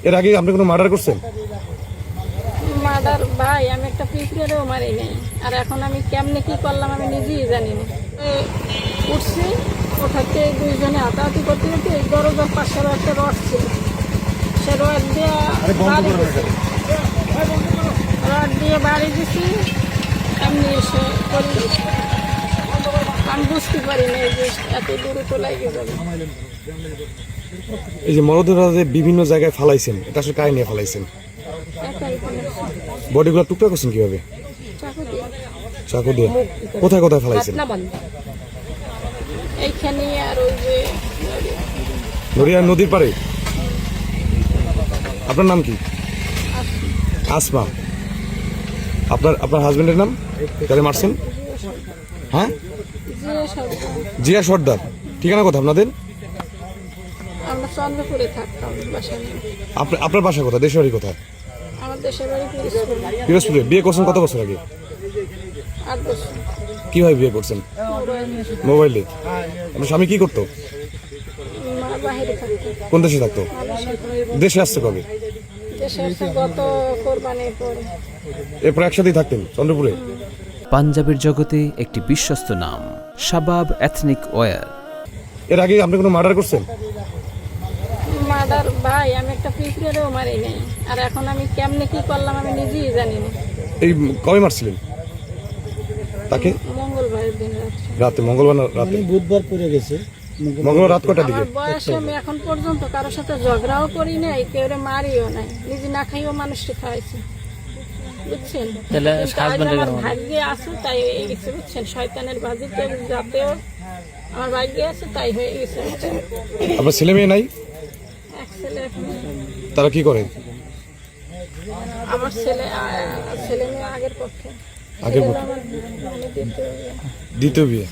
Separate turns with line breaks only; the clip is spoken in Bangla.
এর আগে আপনি কোনো মার্ডার করছেন?
মার্ডার ভাই, আমি একটা পিঁপড়েরও মারি নাই। আর এখন আমি কেমনে কি করলাম আমি নিজেই জানি না। উঠছি, ওঠাতে দুইজনে হাতাহাতি করতে করতে এই দরজার পাশের একটা রড ছিল, সে রড দিয়ে বাড়ি দিছি। এমনি এসে করি, আমি বুঝতে পারি না যে এত দূরে তো লাগে যাবে।
এই যে মরদেহটা যে বিভিন্ন জায়গায় ফালাইছেন, এটা আসলে কাই নিয়ে ফালাইছেন?
একাই
বডিগুলো টুকরা করছেন কিভাবে?
চাকু দিয়ে।
চাকু দিয়ে? কোথায় কোথায় ফালাইছেন?
এইখানে আর ওই যে
নড়িয়া নদীর পাড়ে। আপনার নাম কি? আসমা। আপনার আপনার হাজবেন্ডের নাম? তাহলে মারছেন? হ্যাঁ, জিয়া সর্দার। ঠিকানা কোথায় আপনাদের?
আমরা চন্দ্রপুরে থাকতাম বাসায়।
আপনার বাসা কোথায়? দেশের বাড়ি কোথায়?
আমার দেশের বাড়ি পিরোজপুর।
পিরোজপুরে। বিয়ে করছেন কত বছর আগে?
8 বছর।
কিভাবে বিয়ে করছেন? মোবাইলে। আপনার স্বামী কি করতো?
মা বাহিরে থাকতো।
কোন দেশে থাকতো? দেশে আসছে কবে?
দেশে এসে গত কোরবানির পরে।
এরপর একসাথেই থাকতেন চন্দ্রপুরে?
পাঞ্জাবের জগতে একটি বিশ্বস্ত নাম, শাবাব এথনিক ওয়্যার।
এর আগে আপনি কোনো মার্ডার করছেন?
মার্ডার ভাই, আমি একটা পিঁপড়েরও মারি নাই। আর এখন আমি কেমনে কি করলাম আমি নিজেই জানি না।
এই কবে মারছিলেন তাকে?
মঙ্গলবারের দিন
রাতে। মঙ্গলবার রাতে?
বুধবার পড়ে গেছে।
মঙ্গলবার রাত কটার দিকে?
আমার বয়সে আমি এখন পর্যন্ত কারোর সাথে ঝগড়াও করি নাই, কেউ মারিও নাই, নিজে না খাইও মানুষকে খাওয়াইছি, বুঝছেন? কিন্তু আজ আমার ভাগ্যে আছে তাই হয়ে গেছে, বুঝছেন? শয়তানের বাজিতে যাতেও আমার ভাগ্যে আছে তাই হয়ে গেছে, বুঝছেন?
আপনার ছেলে মেয়ে নাই?
এক ছেলে এখন।
তারা কি করে?
আমার ছেলে মেয়ে আগের পক্ষে।
আগের পক্ষে?
আমার মানে
দ্বিতীয় বিয়ে।